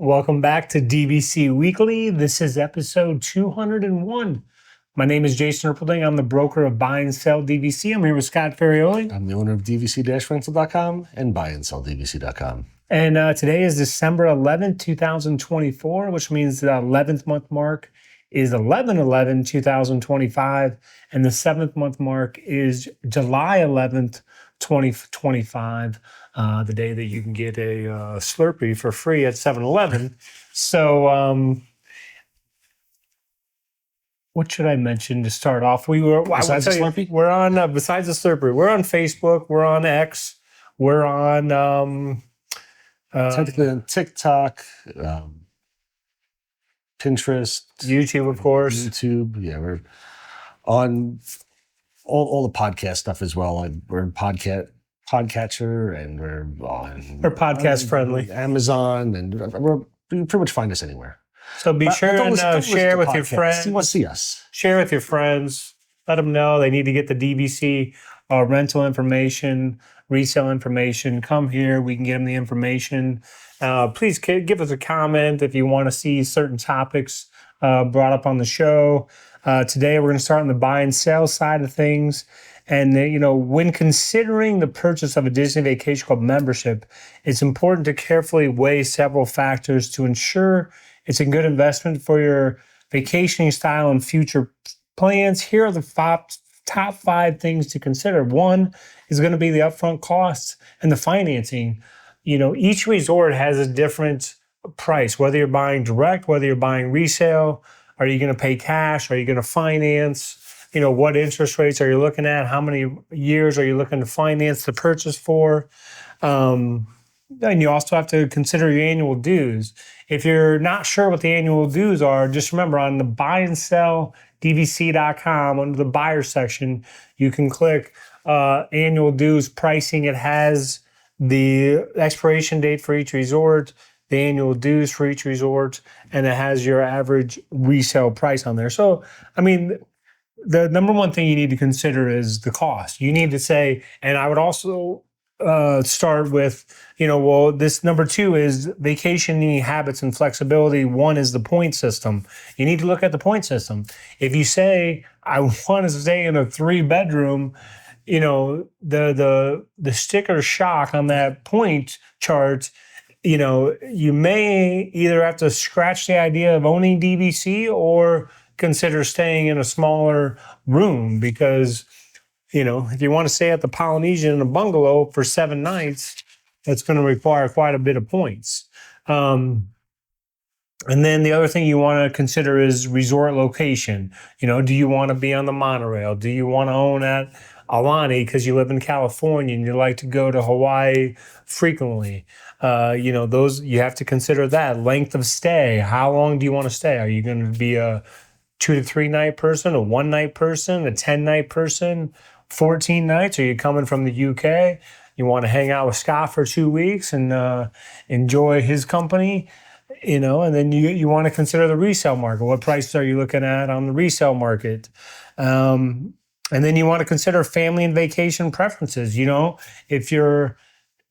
Welcome back to DVC Weekly. This is episode 201. My name is Jason Erpelding. I'm the broker of Buy and Sell DVC. I'm here with Scott Ferrioli. I'm the owner of DVC-Rental.com and Buy and Sell DVC.com. And today is December 11th, 2024, which means the 11th month mark is 11/11/2025, and the 7th month mark is July 11th, 2025, the day that you can get a Slurpee for free at 7-Eleven. So, what should I mention to start off? Besides the Slurpee? We're on, besides the Slurpee, we're on Facebook, we're on X, we're on... technically on TikTok, Pinterest, YouTube, of course. YouTube. Yeah, we're on all the podcast stuff as well. We're in Podcatcher, and we're podcast friendly. Amazon, and you pretty much find us anywhere. So be sure and share with your friends. You want to see us? Share with your friends. Let them know they need to get the DVC rental information, resale information. Come here. We can get them the information. Please give us a comment if you want to see certain topics brought up on the show. Today, we're going to start on the buy and sell side of things. And, when considering the purchase of a Disney Vacation Club membership, it's important to carefully weigh several factors to ensure it's a good investment for your vacationing style and future plans. Here are the top 5 things to consider. One is going to be the upfront costs and the financing. Each resort has a different price, whether you're buying direct, whether you're buying resale. Are you going to pay cash? Are you going to finance? What interest rates are you looking at? How many years are you looking to finance the purchase for? And you also have to consider your annual dues. If you're not sure what the annual dues are, just remember on the buy and sell DVC.com, under the buyer section, you can click annual dues pricing. It has the expiration date for each resort, the annual dues for each resort, and it has your average resale price on there. So, the number one thing you need to consider is the cost. You need to say, and I would also start with, this number 2 is vacationing habits and flexibility. 1 is the point system. You need to look at the point system. If you say, I want to stay in a 3-bedroom, the sticker shock on that point chart, you may either have to scratch the idea of owning DVC or consider staying in a smaller room, because, if you want to stay at the Polynesian in a bungalow for 7 nights, that's going to require quite a bit of points. And then the other thing you want to consider is resort location. Do you want to be on the monorail? Do you want to own at Alani because you live in California and you like to go to Hawaii frequently? Those, you have to consider that. Length of stay. How long do you want to stay? Are you going to be a 2 to 3 night person, a 1 night person, a 10 night person, 14 nights? Are you coming from the UK? You want to hang out with Scott for 2 weeks and enjoy his company, and then you want to consider the resale market. What prices are you looking at on the resale market? And then you want to consider family and vacation preferences. If you're,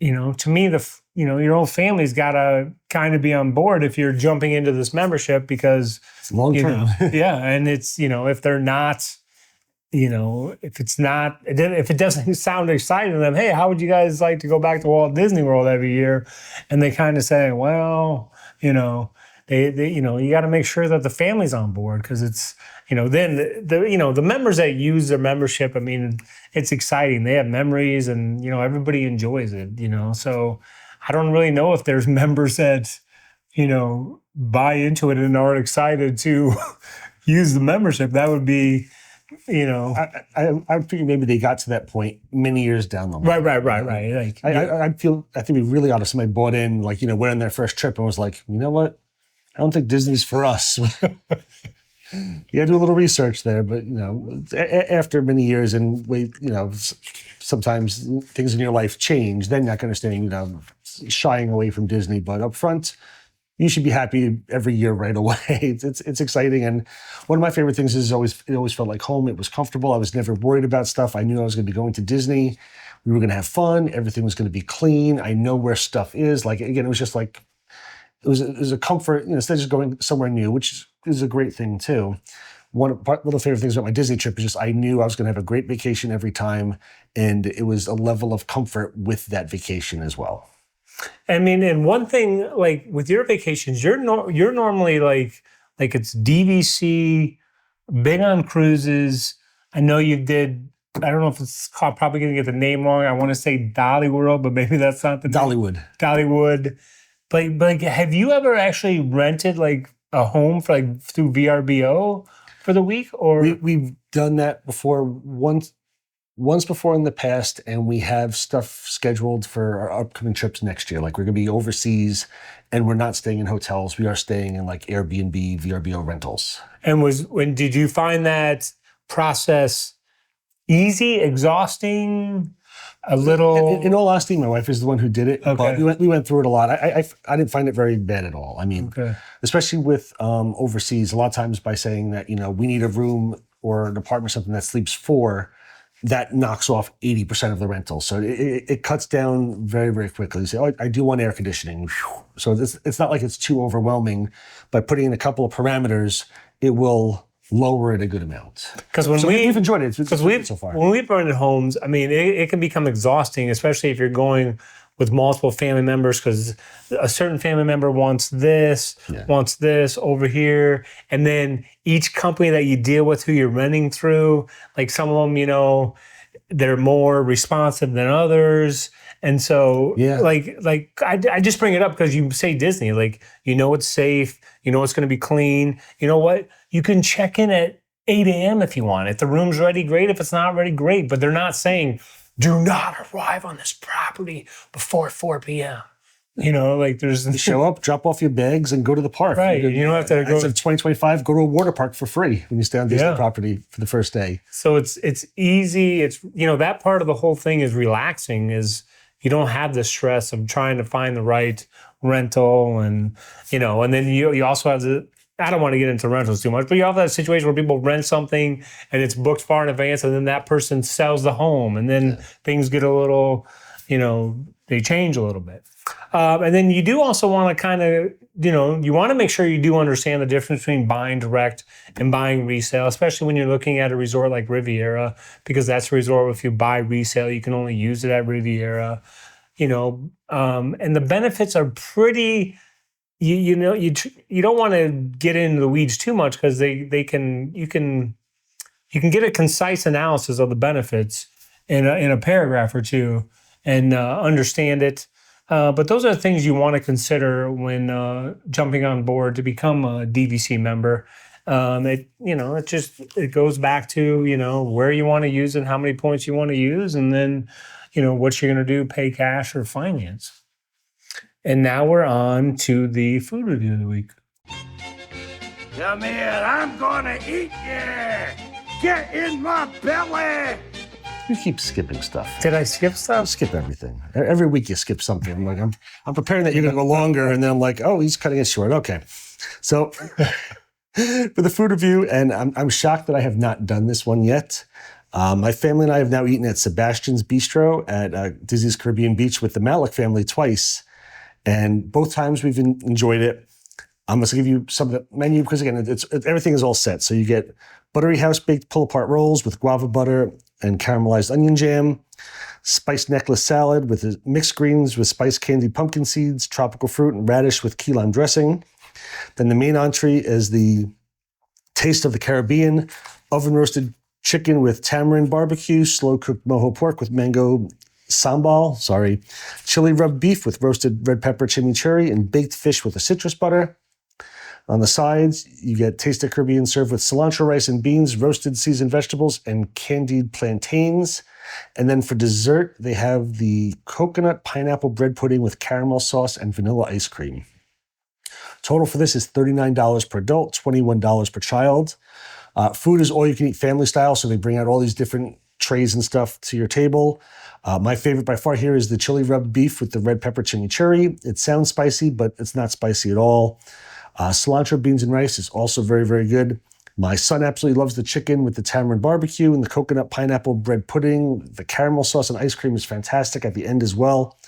to me, your whole family's got to kind of be on board if you're jumping into this membership, because it's long term. Yeah. And it's, if they're not, if it doesn't sound exciting to them, hey, how would you guys like to go back to Walt Disney World every year? And they kind of say, well, you got to make sure that the family's on board, because it's, then the members that use their membership, it's exciting. They have memories, and, everybody enjoys it, so I don't really know if there's members that, buy into it and aren't excited to use the membership. That would be, I figure maybe they got to that point many years down the line. Right. I think it'd be really odd if somebody bought in, went on their first trip and was like, you know what? I don't think Disney's for us. You got to do a little research there, but after many years and sometimes things in your life change, then you're not going to stay, shying away from Disney. But up front, you should be happy every year right away. It's exciting, and one of my favorite things is it always felt like home. It was comfortable. I was never worried about stuff. I knew I was going to be going to Disney. We were going to have fun. Everything was going to be clean. I know where stuff is. Again, it was just like it was a comfort, instead of just going somewhere new, which is a great thing too. One of the favorite things about my Disney trip is just I knew I was going to have a great vacation every time, and it was a level of comfort with that vacation as well. I mean, and one thing, like with your vacations, you're normally like it's DVC, big on cruises. I know you did. I don't know if it's called. Probably going to get the name wrong. I want to say Dolly World, but maybe that's not the name. Dollywood. But like, have you ever actually rented like a home for like through VRBO for the week? Or we've done that before once before in the past, and we have stuff scheduled for our upcoming trips next year. Like we're going to be overseas, and we're not staying in hotels. We are staying in like Airbnb, VRBO rentals. And did you find that process easy, exhausting, a little? In all honesty, my wife is the one who did it. Okay. But we went through it a lot. I didn't find it very bad at all. I mean, especially with overseas, a lot of times by saying that, we need a room or an apartment, something that sleeps 4, that knocks off 80% of the rental. So it cuts down very, very quickly. You say, oh, I do want air conditioning. So it's not like it's too overwhelming. By putting in a couple of parameters, it will lower it a good amount. Because we've enjoyed it. It's good so far. When we've rented homes, I mean, it can become exhausting, especially if you're going with multiple family members, because a certain family member wants this over here. And then each company that you deal with, who you're renting through, like some of them, they're more responsive than others. And so I just bring it up because you say Disney, like, it's safe, it's going to be clean. You know what? You can check in at 8 a.m. if you want. If the room's ready, great. If it's not ready, great. But they're not saying, do not arrive on this property before 4 p.m. There's... You show up, drop off your bags, and go to the park. Right. You don't have to go... As of 2025, go to a water park for free when you stay on Disney property for the first day. So it's easy. It's, that part of the whole thing is relaxing, is you don't have the stress of trying to find the right rental, and, and then you also have the... I don't want to get into rentals too much, but you have that situation where people rent something and it's booked far in advance, and then that person sells the home, and then things get a little, they change a little bit. And then you do also want to kind of, you want to make sure you do understand the difference between buying direct and buying resale, especially when you're looking at a resort like Riviera, because that's a resort, if you buy resale, you can only use it at Riviera, and the benefits are pretty... You don't want to get into the weeds too much, because you can get a concise analysis of the benefits in a paragraph or two and understand it. But those are the things you want to consider when jumping on board to become a DVC member. It goes back to where you want to use it, how many points you want to use, and then what you're going to do, pay cash or finance. And now we're on to the food review of the week. Come here, I'm gonna eat you! Get in my belly! You keep skipping stuff. Did I skip stuff? Skip everything. Every week you skip something. I'm like, I'm preparing that you're gonna go longer, and then I'm like, oh, he's cutting it short. Okay. So for the food review, and I'm shocked that I have not done this one yet. My family and I have now eaten at Sebastian's Bistro at Disney's Caribbean Beach with the Malik family twice. And both times we've enjoyed it. I'm going to give you some of the menu because, again, everything is all set. So you get buttery house-baked pull-apart rolls with guava butter and caramelized onion jam, spiced necklace salad with mixed greens with spiced candied pumpkin seeds, tropical fruit, and radish with key lime dressing. Then the main entree is the Taste of the Caribbean, oven-roasted chicken with tamarind barbecue, slow-cooked mojo pork with mango sambal, chili rub beef with roasted red pepper chimichurri, and baked fish with a citrus butter. On the sides, you get Taste of Caribbean served with cilantro rice and beans, roasted seasoned vegetables, and candied plantains. And then for dessert, they have the coconut pineapple bread pudding with caramel sauce and vanilla ice cream. Total for this is $39 per adult, $21 per child. Food is all you can eat family style, so they bring out all these different trays and stuff to your table. My favorite by far here is the chili rub beef with the red pepper chimichurri. It sounds spicy, but it's not spicy at all. Cilantro beans and rice is also very, very good. My son absolutely loves the chicken with the tamarind barbecue and the coconut pineapple bread pudding. The caramel sauce and ice cream is fantastic at the end as well.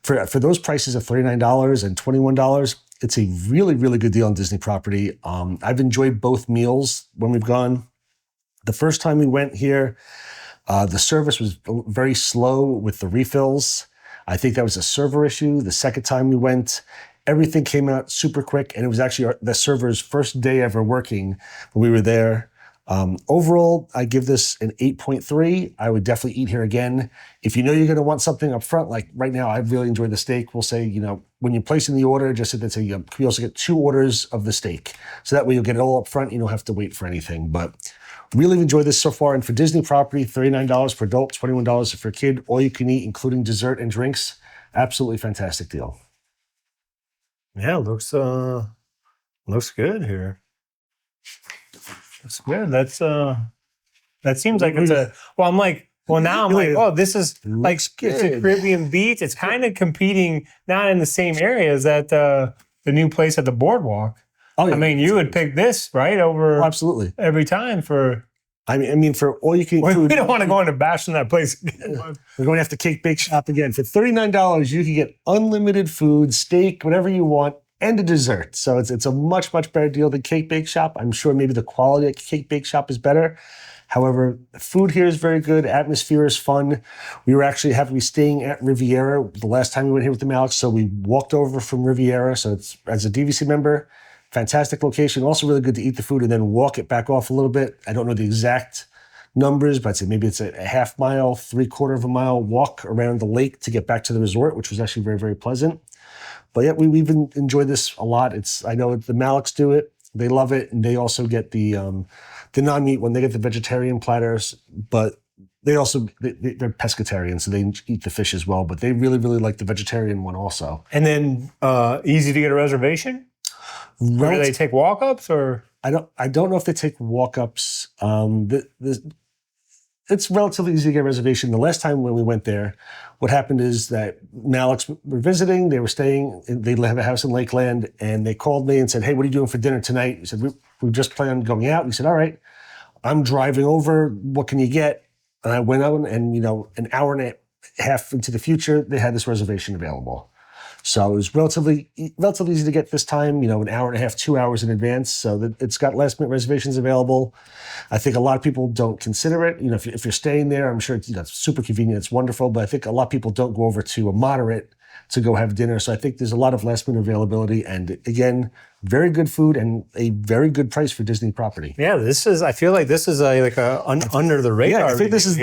For those prices of $39 and $21, It's a really, really good deal on Disney property. I've enjoyed both meals when we've gone. The first time we went here, the service was very slow with the refills. I think that was a server issue. The second time we went, everything came out super quick, and it was actually the server's first day ever working when we were there. Overall, I give this an 8.3. I would definitely eat here again. If you know you're going to want something up front, like right now, I really enjoyed the steak. We'll say, when you're placing the order, just sit there and say, can we also get 2 orders of the steak? So that way you'll get it all up front. You don't have to wait for anything. But really enjoyed this so far. And for Disney property, $39 per adult, $21 for a kid, all you can eat, including dessert and drinks. Absolutely fantastic deal. Yeah, looks good here. That's good. That seems like it's a. Well, I'm like. Well, now I'm like, oh, this is like it's a Caribbean beach. It's kind of competing, not in the same area as that the new place at the boardwalk. Oh, yeah. I mean, you would pick this right over absolutely every time for. I mean, for all you can eat food. We don't want to go into bashing that place again. We're going to have to Cake Bake Shop again. For $39, you can get unlimited food, steak, whatever you want, and a dessert. So it's a much, much better deal than Cake Bake Shop. I'm sure maybe the quality at Cake Bake Shop is better. However, the food here is very good. Atmosphere is fun. We were actually happy to be staying at Riviera the last time we went here with the Maliks. So we walked over from Riviera. So it's, as a DVC member, fantastic location. Also really good to eat the food and then walk it back off a little bit. I don't know the exact numbers, but I'd say maybe it's a half mile, 3/4 of a mile walk around the lake to get back to the resort, which was actually very, very pleasant. But yeah, we've enjoyed this a lot. I know the Maliks do it. They love it. And they also get the non-meat one. They get the vegetarian platters, but they're pescatarian, so they eat the fish as well. But they really, really like the vegetarian one also. And then easy to get a reservation? Or do they take walk-ups or? I don't know if they take walk-ups. It's relatively easy to get a reservation. The last time when we went there, what happened is that Maliks were visiting. They were staying. They have a house in Lakeland, and they called me and said, "Hey, what are you doing for dinner tonight?" He said, "We just planned on going out." He said, "All right, I'm driving over. What can you get?" And I went out, and an hour and a half into the future, they had this reservation available. So it was relatively easy to get this time, an hour and a half, 2 hours in advance. So it's got last minute reservations available. I think a lot of people don't consider it. If you're staying there, I'm sure it's super convenient. It's wonderful. But I think a lot of people don't go over to a moderate to go have dinner. So I think there's a lot of last minute availability. And again, very good food and a very good price for Disney property. Yeah, I feel like this is under the radar. Yeah, I think this is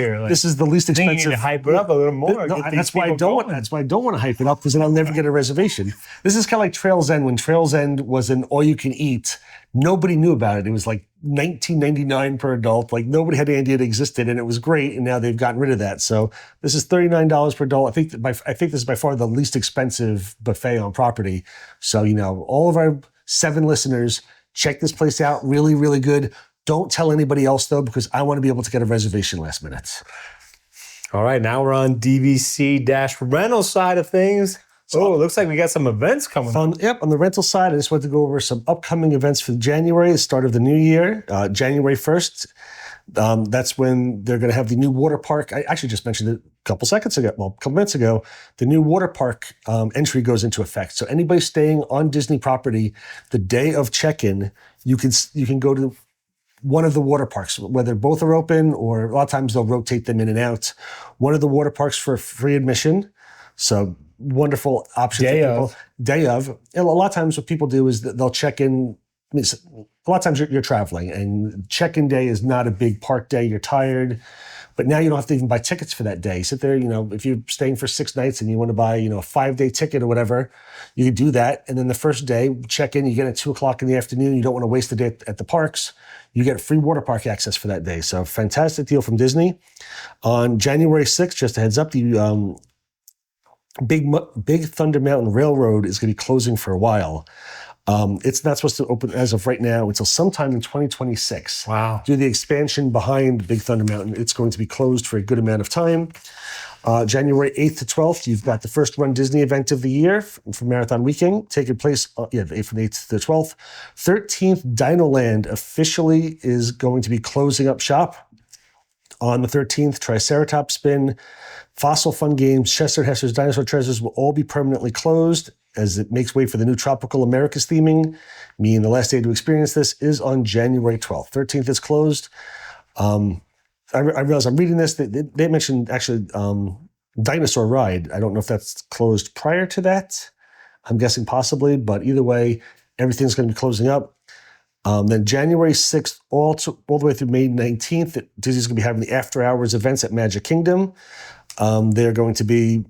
the least expensive. You need to hype it up a little more. No, that's why I don't want to hype it up, because then I'll never get a reservation. This is kind of like Trails End. When Trails End was an all you can eat, nobody knew about it. It was like $19.99 per adult. Like nobody had any idea it existed, and it was great. And now they've gotten rid of that. So this is $39 per adult. I think this is by far the least expensive buffet on property. So all of our 7 listeners, check this place out. Really, really good. Don't tell anybody else though, because I want to be able to get a reservation last minute. All right, now we're on DVC-rental side of things. So it looks like we got some events coming up. Yep, on the rental side, I just wanted to go over some upcoming events for January, the start of the new year, January 1st. That's when they're going to have the new water park. I actually just mentioned it a couple minutes ago. The new water park entry goes into effect. So anybody staying on Disney property, the day of check-in, you can go to one of the water parks, whether both are open or a lot of times they'll rotate them in and out. One of the water parks for free admission. So wonderful option for people. Day of. And a lot of times what people do is that they'll check in. A lot of times you're traveling and check-in day is not a big park day. You're tired, but now you don't have to even buy tickets for that day. Sit there, if you're staying for 6 nights and you want to buy, a 5-day ticket or whatever, you can do that. And then the first day, check in, you get at 2:00 in the afternoon. You don't want to waste the day at the parks. You get free water park access for that day. So fantastic deal from Disney. On January 6th, just a heads up, the Big Thunder Mountain Railroad is going to be closing for a while. It's not supposed to open as of right now until sometime in 2026. Wow. Due to the expansion behind Big Thunder Mountain, it's going to be closed for a good amount of time. January 8th to 12th, you've got the first Run Disney event of the year for Marathon Weekend, taking place, from the 8th to the 12th. 13th, Dinoland officially is going to be closing up shop. On the 13th, Triceratops Spin, Fossil Fun Games, Chester Hesser's Dinosaur Treasures will all be permanently closed. as it makes way for the new Tropical Americas theming, meaning the last day to experience this is on January 12th. 13th is closed. I realize I'm reading this. They mentioned actually Dinosaur Ride. I don't know if that's closed prior to that. I'm guessing possibly, but either way, everything's going to be closing up. Then January 6th, all the way through May 19th, Disney's going to be having the after-hours events at Magic Kingdom. They're going to be,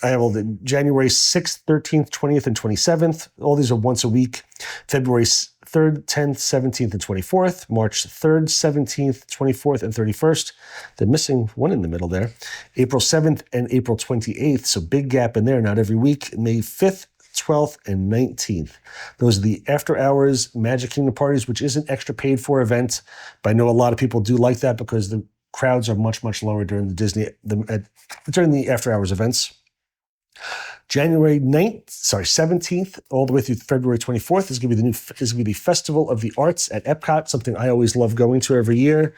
I have all the January 6th, 13th, 20th, and 27th. All these are once a week. February 3rd, 10th, 17th, and 24th. March 3rd, 17th, 24th, and 31st. They're missing one in the middle there. April 7th and April 28th. So big gap in there, not every week. May 5th, 12th, and 19th. Those are the after-hours Magic Kingdom parties, which is an extra paid-for event. But I know a lot of people do like that because the crowds are much, much lower during during the after-hours events. January 17th, all the way through February 24th is going to be the Festival of the Arts at Epcot, something I always love going to every year,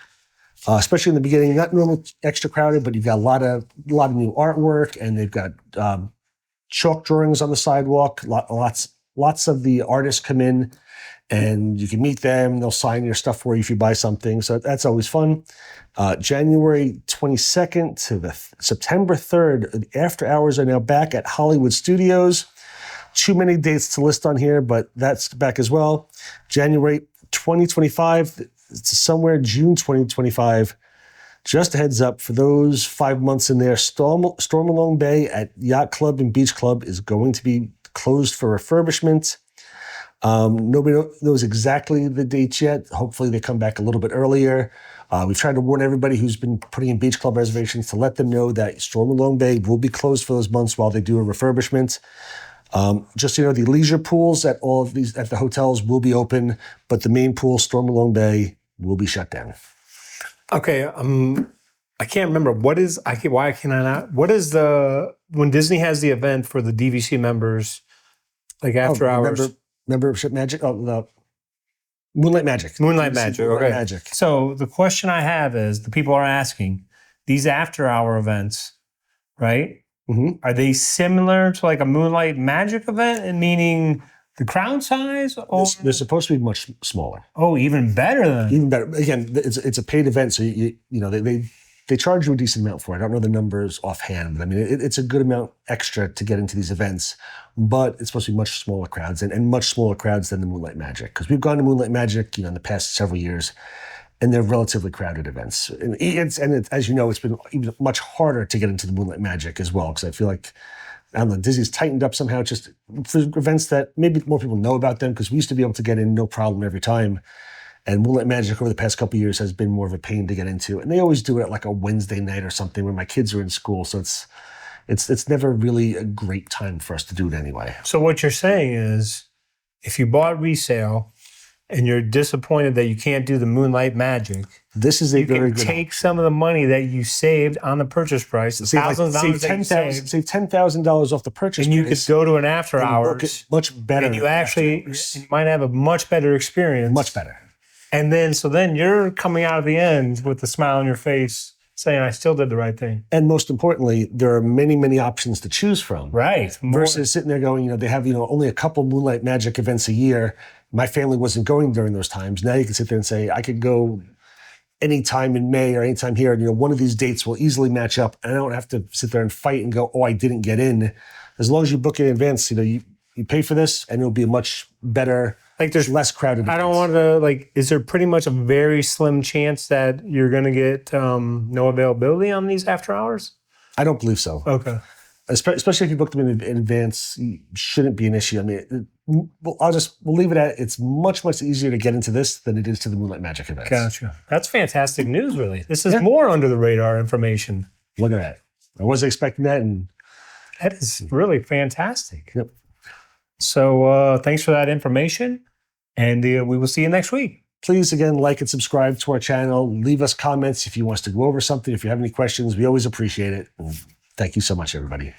especially in the beginning. Not normally extra crowded, but you've got a lot of new artwork, and they've got chalk drawings on the sidewalk. Lots of the artists come in, and you can meet them. They'll sign your stuff for you if you buy something. So that's always fun. January 22nd to September 3rd, the after hours are now back at Hollywood Studios. Too many dates to list on here, but that's back as well. January 2025 to somewhere June 2025. Just a heads up, for those 5 months in there, Stormalong Bay at Yacht Club and Beach Club is going to be closed for refurbishment. Nobody knows exactly the dates yet. Hopefully they come back a little bit earlier. We've tried to warn everybody who's been putting in Beach Club reservations to let them know that Stormalong Bay will be closed for those months while they do a refurbishment. Just so you know, the leisure pools at the hotels will be open, but the main pool, Stormalong Bay, will be shut down. Okay, I can't remember when Disney has the event for the DVC members, like after hours. Membership Magic? Oh, the Moonlight Magic. Moonlight Magic, okay. Magic. So the question I have is, the people are asking, these after-hour events, right? Mm-hmm. Are they similar to like a Moonlight Magic event, and meaning the crowd size? Or? They're supposed to be much smaller. Oh, even better then. Even better. Again, it's a paid event, so they charge you a decent amount for it. I don't know the numbers offhand, but I mean, it's a good amount extra to get into these events. But it's supposed to be much smaller crowds and much smaller crowds than the Moonlight Magic. Because we've gone to Moonlight Magic, in the past several years, and they're relatively crowded events. And as you know, it's been even much harder to get into the Moonlight Magic as well. Because I feel like, I don't know, Disney's tightened up somehow just for events that maybe more people know about them. Because we used to be able to get in no problem every time. And Moonlight Magic over the past couple of years has been more of a pain to get into. And they always do it at like a Wednesday night or something when my kids are in school. So it's never really a great time for us to do it anyway. So what you're saying is, if you bought resale and you're disappointed that you can't do the Moonlight Magic, this is you can take some of the money that you saved on the purchase price, save $10,000 off the purchase, and you could go to an after hours much better, and you might have a much better experience, much better. And then you're coming out of the end with a smile on your face, saying, I still did the right thing. And most importantly, there are many, many options to choose from. Right. Versus sitting there going, they have, only a couple Moonlight Magic events a year. My family wasn't going during those times. Now you can sit there and say, I could go anytime in May or anytime here. One of these dates will easily match up. And I don't have to sit there and fight and go, I didn't get in. As long as you book in advance, you pay for this and it'll be a much better, there's less crowded. I don't want to, is there pretty much a very slim chance that you're going to get no availability on these after hours? I don't believe so. Okay. Especially if you book them in advance, it shouldn't be an issue. I mean, we'll leave it at, it's much, much easier to get into this than it is to the Moonlight Magic events. Gotcha. That's fantastic news, really. This is more under the radar information. Look at that. I wasn't expecting that. And that is really fantastic. Yep. So thanks for that information, and we will see you next week. Please, again, like and subscribe to our channel. Leave us comments if you want us to go over something. If you have any questions, we always appreciate it. And thank you so much, everybody.